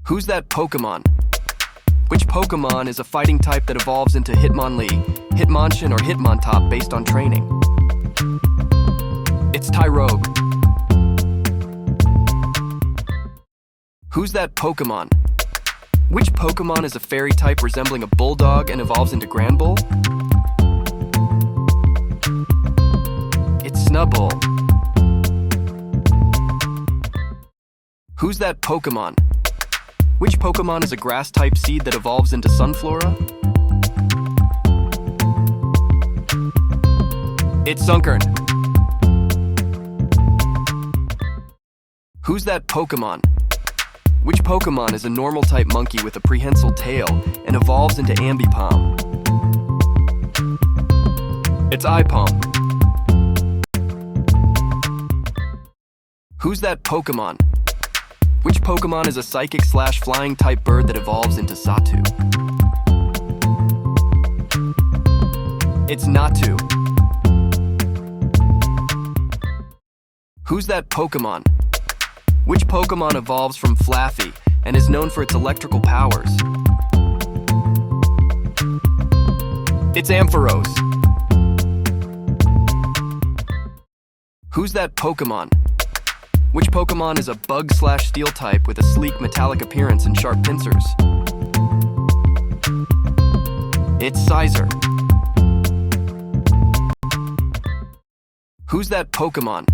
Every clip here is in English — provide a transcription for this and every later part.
Who's that Pokémon? Which Pokémon is a fighting type that evolves into Hitmonlee, Hitmonchan, or Hitmontop based on training? It's Tyrogue. Who's that Pokémon? Which Pokémon is a fairy type resembling a bulldog and evolves into Granbull? It's Snubbull. Who's that Pokémon? Which Pokémon is a grass-type seed that evolves into Sunflora? It's Sunkern. Who's that Pokémon? Which Pokémon is a normal-type monkey with a prehensile tail and evolves into Ambipom? It's Aipom. Who's that Pokémon? Which Pokémon is a psychic/flying type bird that evolves into Xatu? It's Natu. Who's that Pokémon? Which Pokémon evolves from Flaffy and is known for its electrical powers? It's Ampharos. Who's that Pokémon? Which Pokémon is a bug/steel type with a sleek metallic appearance and sharp pincers? It's Sizer. Who's that Pokémon?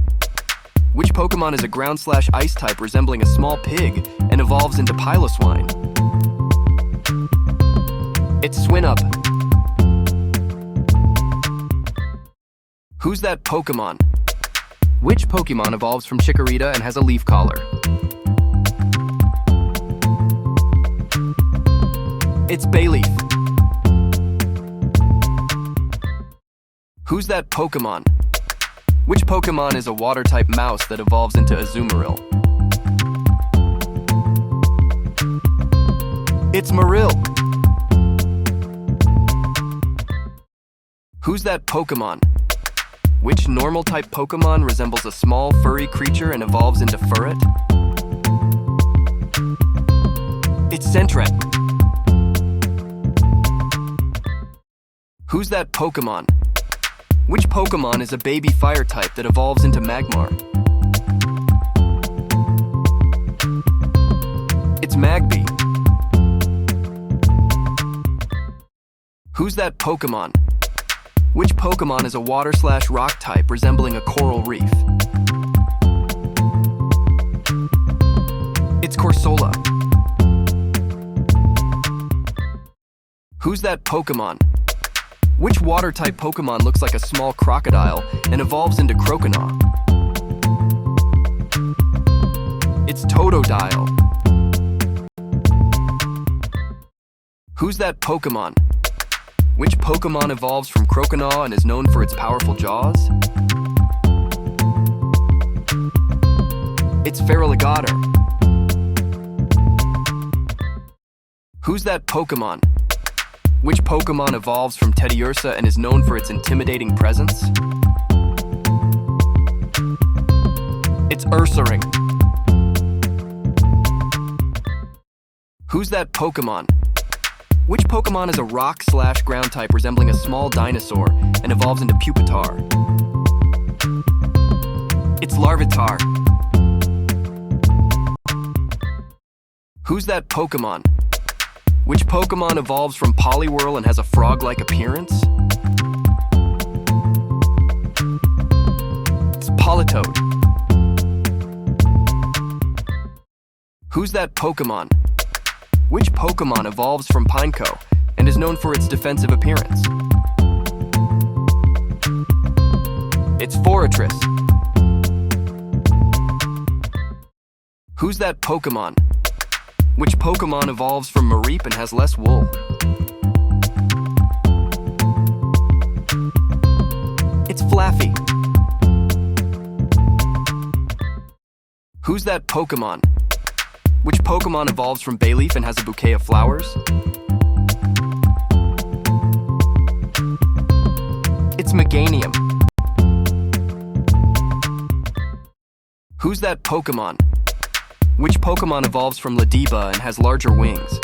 Which Pokémon is a ground/ice type resembling a small pig and evolves into Piloswine? It's Swinub. Who's that Pokémon? Which Pokémon evolves from Chikorita and has a leaf collar? It's Bayleaf. Who's that Pokémon? Which Pokémon is a water-type mouse that evolves into Azumarill? It's Marill. Who's that Pokémon? Which normal-type Pokémon resembles a small, furry creature and evolves into Furret? It's Sentret. Who's that Pokémon? Which Pokémon is a baby fire type that evolves into Magmar? It's Magby. Who's that Pokémon? Which Pokémon is a water/rock type resembling a coral reef? It's Corsola. Who's that Pokémon? Which water-type Pokémon looks like a small crocodile and evolves into Croconaw? It's Totodile. Who's that Pokémon? Which Pokémon evolves from Croconaw and is known for its powerful jaws? It's Feraligatr. Who's that Pokémon? Which Pokémon evolves from Teddiursa and is known for its intimidating presence? It's Ursaring. Who's that Pokémon? Which Pokémon is a rock/ground type resembling a small dinosaur and evolves into Pupitar? It's Larvitar. Who's that Pokémon? Which Pokémon evolves from Poliwhirl and has a frog-like appearance? It's Politoed. Who's that Pokémon? Which Pokémon evolves from Pineco and is known for its defensive appearance? It's Forretress. Who's that Pokémon? Which Pokémon evolves from Mareep and has less wool? It's Flaffy. Who's that Pokémon? Which Pokémon evolves from Bayleaf and has a bouquet of flowers? It's Meganium. Who's that Pokémon? Which Pokémon evolves from Lediba and has larger wings?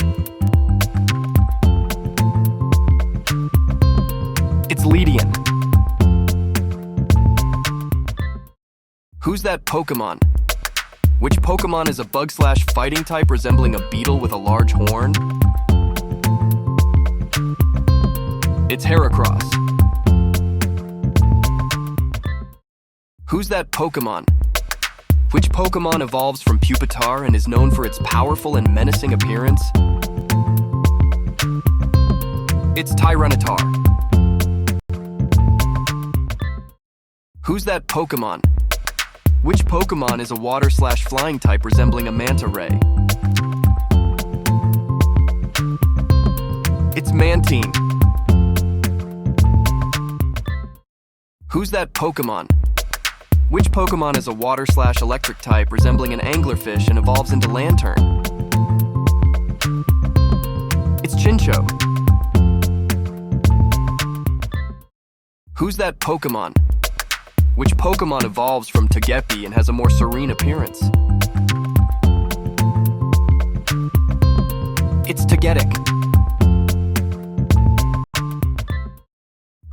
It's Ledian. Who's that Pokémon? Which Pokémon is a bug/fighting type resembling a beetle with a large horn? It's Heracross. Who's that Pokémon? Which Pokémon evolves from Pupitar and is known for its powerful and menacing appearance? It's Tyranitar. Who's that Pokémon? Which Pokémon is a water/flying type resembling a manta ray? It's Mantine. Who's that Pokémon? Which Pokémon is a water/electric type resembling an anglerfish and evolves into Lantern? It's Chincho. Who's that Pokémon? Which Pokémon evolves from Togepi and has a more serene appearance? It's Togetic.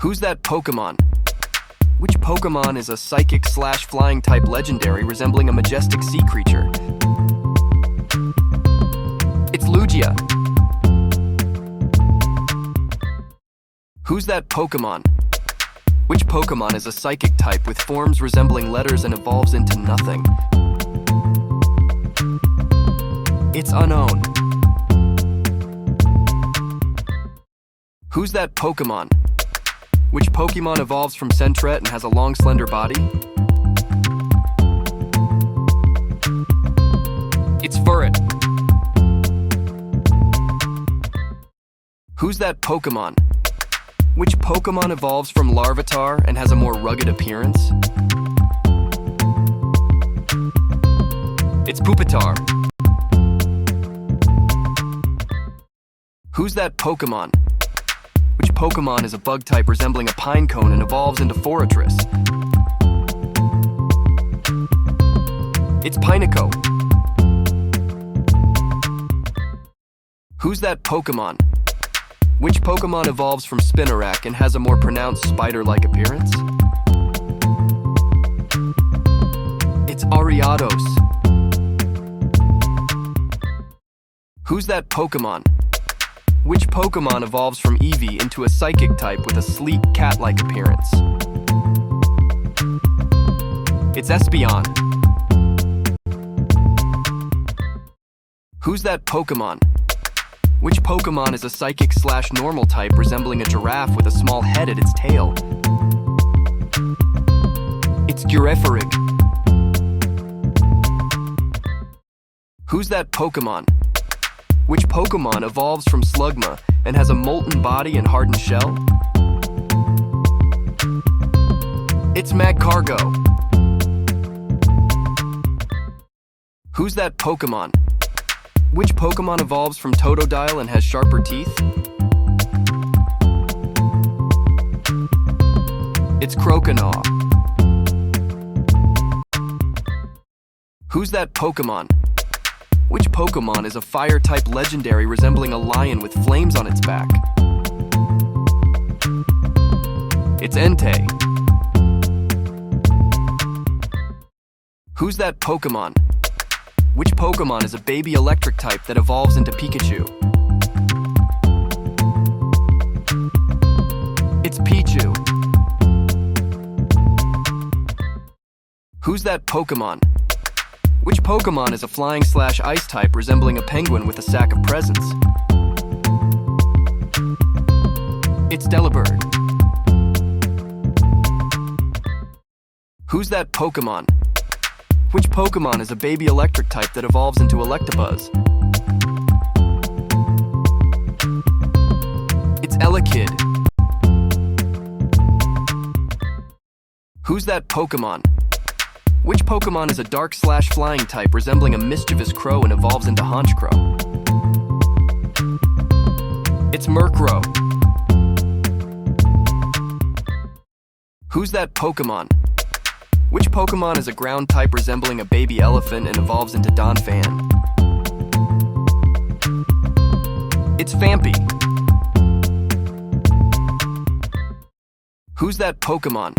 Who's that Pokémon? Which Pokémon is a psychic/flying type legendary resembling a majestic sea creature? It's Lugia. Who's that Pokémon? Which Pokémon is a psychic type with forms resembling letters and evolves into nothing? It's Unknown. Who's that Pokémon? Which Pokémon evolves from Sentret and has a long, slender body? It's Furret. Who's that Pokémon? Which Pokémon evolves from Larvitar and has a more rugged appearance? It's Pupitar. Who's that Pokémon? Which Pokémon is a bug type resembling a pine cone and evolves into Forretress? It's Pineco. Who's that Pokémon? Which Pokémon evolves from Spinarak and has a more pronounced spider-like appearance? It's Ariados. Who's that Pokémon? Which Pokémon evolves from Eevee into a psychic type with a sleek, cat-like appearance? It's Espeon. Who's that Pokémon? Which Pokémon is a psychic/normal type resembling a giraffe with a small head at its tail? It's Girafarig. Who's that Pokémon? Which Pokémon evolves from Slugma and has a molten body and hardened shell? It's Magcargo. Who's that Pokémon? Which Pokémon evolves from Totodile and has sharper teeth? It's Croconaw. Who's that Pokémon? Which Pokémon is a fire-type legendary resembling a lion with flames on its back? It's Entei. Who's that Pokémon? Which Pokémon is a baby electric type that evolves into Pikachu? It's Pichu. Who's that Pokémon? Which Pokémon is a flying/ice type resembling a penguin with a sack of presents? It's Delibird. Who's that Pokémon? Which Pokémon is a baby electric type that evolves into Electabuzz? It's Elekid. Who's that Pokémon? Which Pokémon is a dark/flying type resembling a mischievous crow and evolves into Honchkrow? It's Murkrow. Who's that Pokémon? Which Pokémon is a ground type resembling a baby elephant and evolves into Donphan? It's Phanpy. Who's that Pokémon?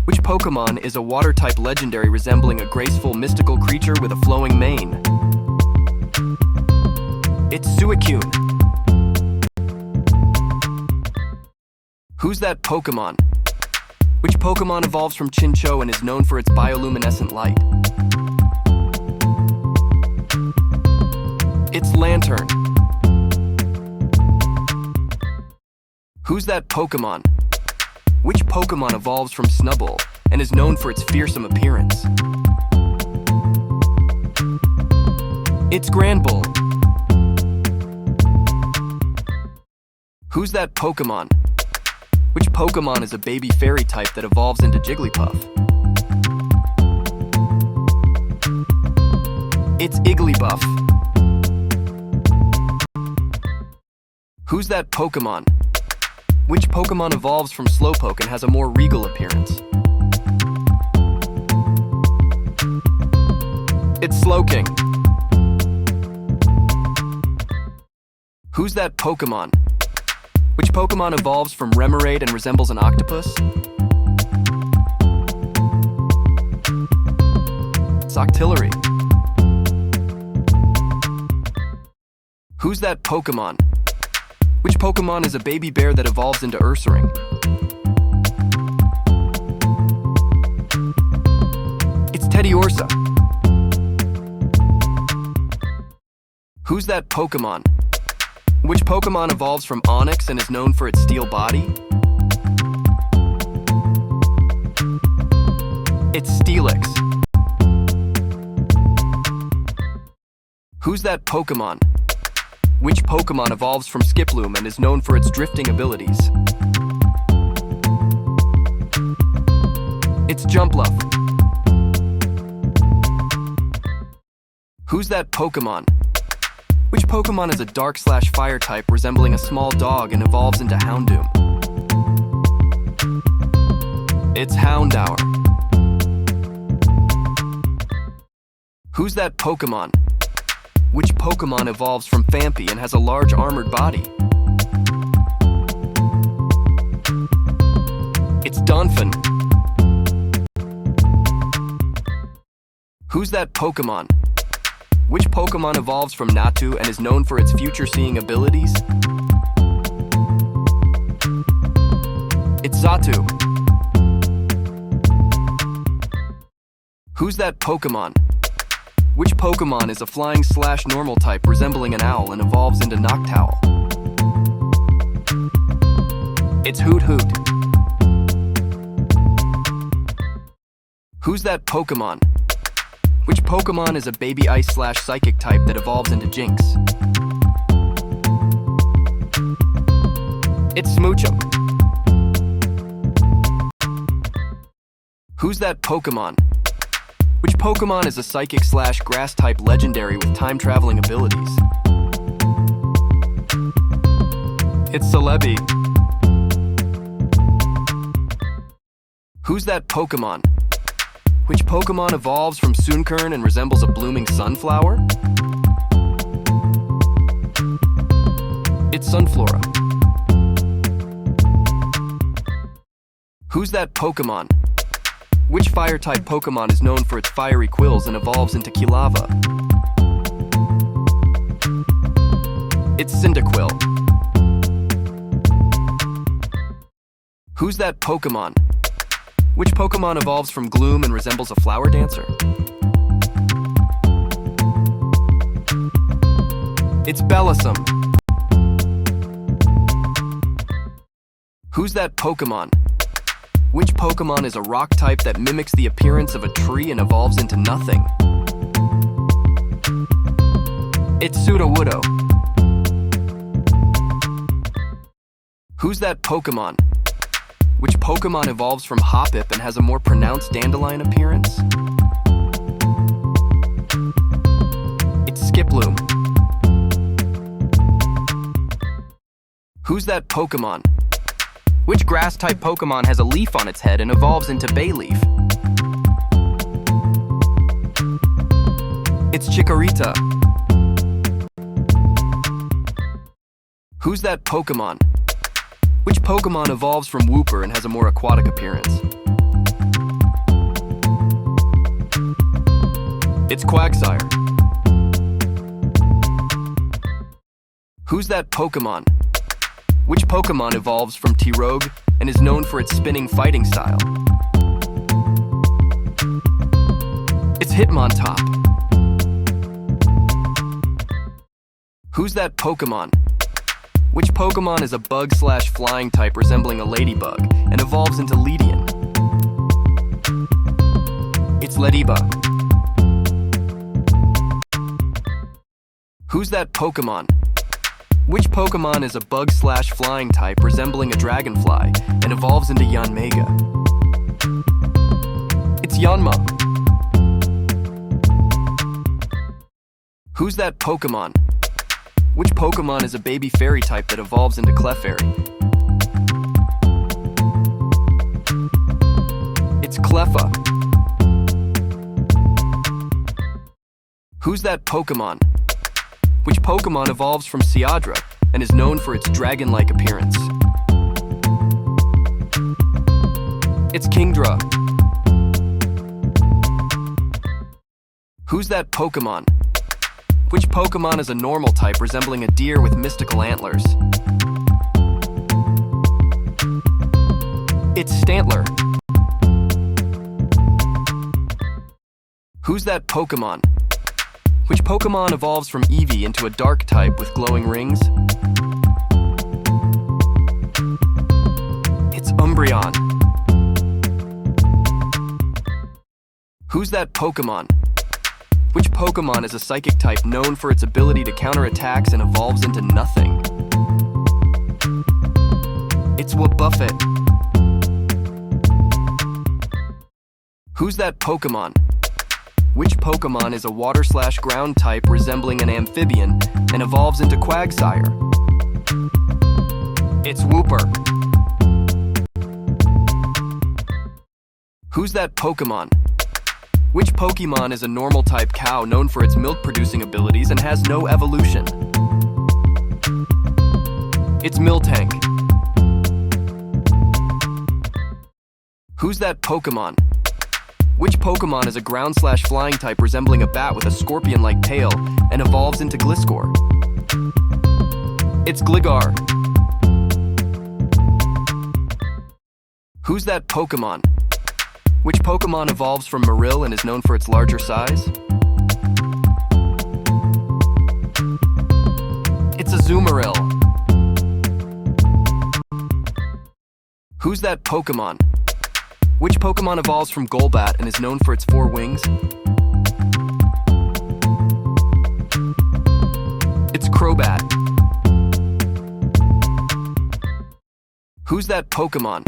Which Pokémon is a water-type legendary resembling a graceful mystical creature with a flowing mane? It's Suicune. Who's that Pokémon? Which Pokémon evolves from Chinchou and is known for its bioluminescent light? It's Lantern. Who's that Pokémon? Which Pokémon evolves from Snubbull and is known for its fearsome appearance? It's Granbull. Who's that Pokémon? Which Pokémon is a baby fairy type that evolves into Jigglypuff? It's Igglybuff. Who's that Pokémon? Which Pokémon evolves from Slowpoke and has a more regal appearance? It's Slowking. Who's that Pokémon? Which Pokémon evolves from Remoraid and resembles an octopus? It's Octillery. Who's that Pokémon? Which Pokémon is a baby bear that evolves into Ursaring? It's Teddiursa. Who's that Pokémon? Which Pokémon evolves from Onix and is known for its steel body? It's Steelix. Who's that Pokémon? Which Pokémon evolves from Skiploom and is known for its drifting abilities? It's Jumpluff. Who's that Pokémon? Which Pokémon is a dark/fire type resembling a small dog and evolves into Houndoom? It's Houndour. Who's that Pokémon? Which Pokémon evolves from Phanpy and has a large armored body? It's Donphan. Who's that Pokémon? Which Pokémon evolves from Natu and is known for its future-seeing abilities? It's Xatu. Who's that Pokémon? Which Pokémon is a flying/normal type resembling an owl and evolves into Noctowl? It's Hoot. Who's that Pokémon? Which Pokémon is a baby ice/psychic type that evolves into Jinx? It's Smoochum. Who's that Pokémon? Which Pokémon is a psychic/grass type legendary with time-traveling abilities? It's Celebi. Who's that Pokémon? Which Pokémon evolves from Sunkern and resembles a blooming sunflower? It's Sunflora. Who's that Pokémon? Which fire-type Pokémon is known for its fiery quills and evolves into Kilava? It's Cyndaquil. Who's that Pokémon? Which Pokémon evolves from Gloom and resembles a flower dancer? It's Bellossom. Who's that Pokémon? Which Pokémon is a rock type that mimics the appearance of a tree and evolves into nothing? It's Sudowoodo. Who's that Pokémon? Which Pokémon evolves from Hoppip and has a more pronounced dandelion appearance? It's Skiploom. Who's that Pokémon? Which grass-type Pokémon has a leaf on its head and evolves into Bayleaf? It's Chikorita. Who's that Pokémon? Which Pokémon evolves from Wooper and has a more aquatic appearance? It's Quagsire. Who's that Pokémon? Which Pokémon evolves from T-Rogue and is known for its spinning fighting style? It's Hitmontop. Who's that Pokémon? Which Pokémon is a bug/flying type resembling a ladybug and evolves into Ledian? It's Ladybug. Who's that Pokémon? Which Pokémon is a bug/flying type resembling a dragonfly and evolves into Yanmega? It's Yanma. Who's that Pokémon? Which Pokémon is a baby fairy type that evolves into Clefairy? It's Cleffa. Who's that Pokémon? Which Pokémon evolves from Seadra and is known for its dragon-like appearance? It's Kingdra. Who's that Pokémon? Which Pokémon is a normal type resembling a deer with mystical antlers? It's Stantler. Who's that Pokémon? Which Pokémon evolves from Eevee into a dark type with glowing rings? It's Umbreon. Who's that Pokémon? Which Pokémon is a psychic type known for its ability to counter attacks and evolves into nothing? It's Wobbuffet. Who's that Pokémon? Which Pokémon is a water/ground type resembling an amphibian and evolves into Quagsire? It's Wooper. Who's that Pokémon? Which Pokémon is a normal type cow known for its milk-producing abilities and has no evolution? It's Miltank. Who's that Pokémon? Which Pokémon is a ground/flying type resembling a bat with a scorpion-like tail and evolves into Gliscor? It's Gligar. Who's that Pokémon? Which Pokémon evolves from Marill and is known for its larger size? It's Azumarill. Who's that Pokémon? Which Pokémon evolves from Golbat and is known for its 4 wings? It's Crobat. Who's that Pokémon?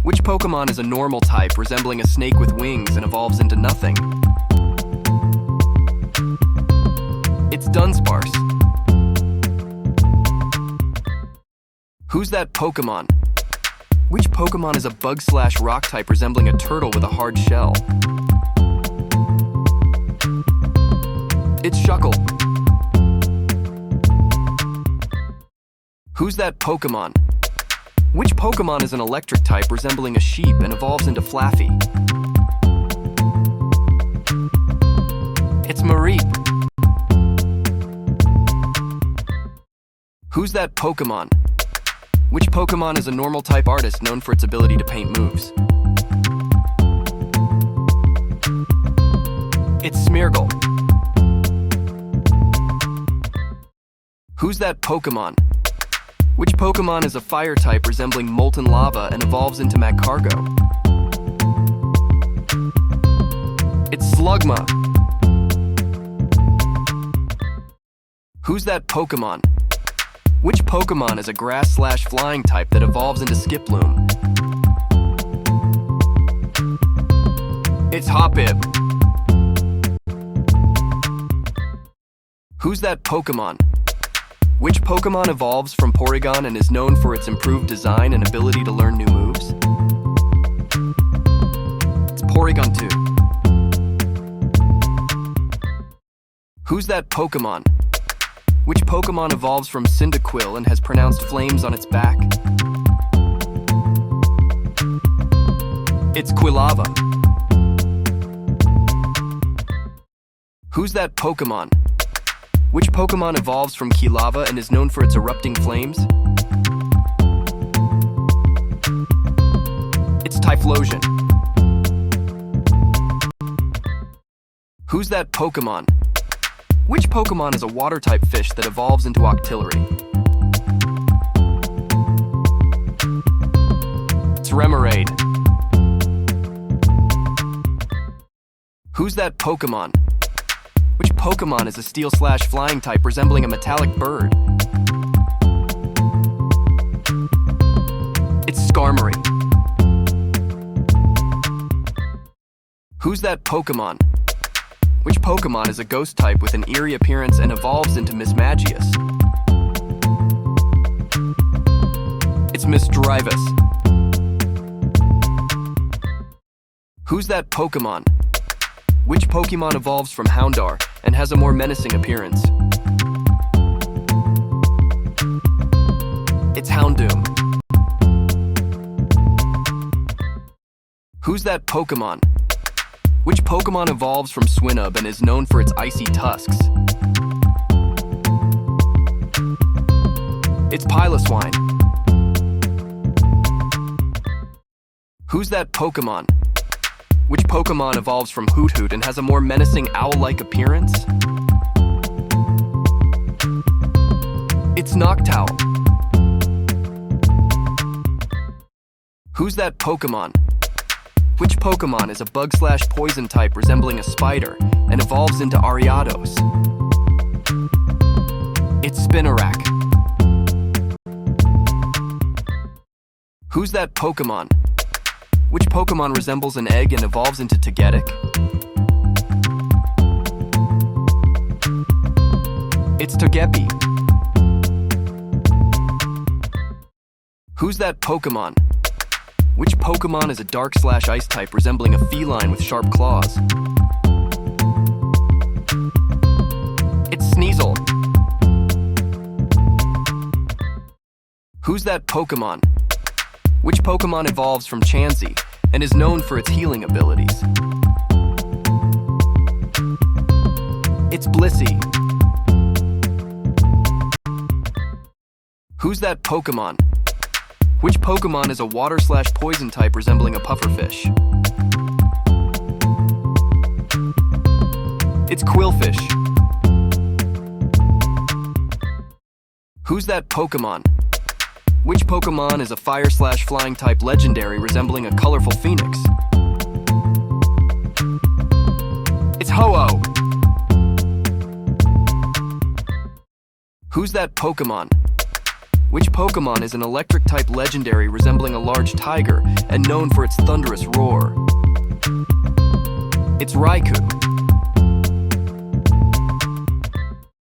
Which Pokémon is a normal type resembling a snake with wings and evolves into nothing? It's Dunsparce. Who's that Pokémon? Which Pokémon is a bug/rock type resembling a turtle with a hard shell? It's Shuckle. Who's that Pokémon? Which Pokémon is an electric type resembling a sheep and evolves into Flaffy? It's Mareep. Who's that Pokémon? Which Pokémon is a normal type artist known for its ability to paint moves? It's Smeargle. Who's that Pokémon? Which Pokémon is a fire type resembling molten lava and evolves into Magcargo? It's Slugma. Who's that Pokémon? Which Pokémon is a grass/flying type that evolves into Skiploom? It's Hoppip. Who's that Pokémon? Which Pokémon evolves from Porygon and is known for its improved design and ability to learn new moves? It's Porygon 2. Who's that Pokémon? Which Pokémon evolves from Cyndaquil and has pronounced flames on its back? It's Quilava. Who's that Pokémon? Which Pokémon evolves from Quilava and is known for its erupting flames? It's Typhlosion. Who's that Pokémon? Which Pokémon is a water-type fish that evolves into Octillery? It's Remoraid. Who's that Pokémon? Which Pokémon is a steel/flying type resembling a metallic bird? It's Skarmory. Who's that Pokémon? Which Pokémon is a ghost type with an eerie appearance and evolves into Mismagius? It's Misdreavus. Who's that Pokémon? Which Pokémon evolves from Houndour and has a more menacing appearance? It's Houndoom. Who's that Pokémon? Which Pokémon evolves from Swinub and is known for its icy tusks? It's Piloswine. Who's that Pokémon? Which Pokémon evolves from Hoothoot and has a more menacing owl-like appearance? It's Noctowl. Who's that Pokémon? Which Pokémon is a bug/poison type resembling a spider and evolves into Ariados? It's Spinarak. Who's that Pokémon? Which Pokémon resembles an egg and evolves into Togetic? It's Togepi. Who's that Pokémon? Which Pokémon is a dark/ice type resembling a feline with sharp claws? It's Sneasel. Who's that Pokémon? Which Pokémon evolves from Chansey and is known for its healing abilities? It's Blissey. Who's that Pokémon? Which Pokémon is a water/poison type resembling a pufferfish? It's Quillfish. Who's that Pokémon? Which Pokémon is a fire/flying type legendary resembling a colorful phoenix? It's Ho-Oh. Who's that Pokémon? Which Pokémon is an electric-type legendary resembling a large tiger and known for its thunderous roar? It's Raikou.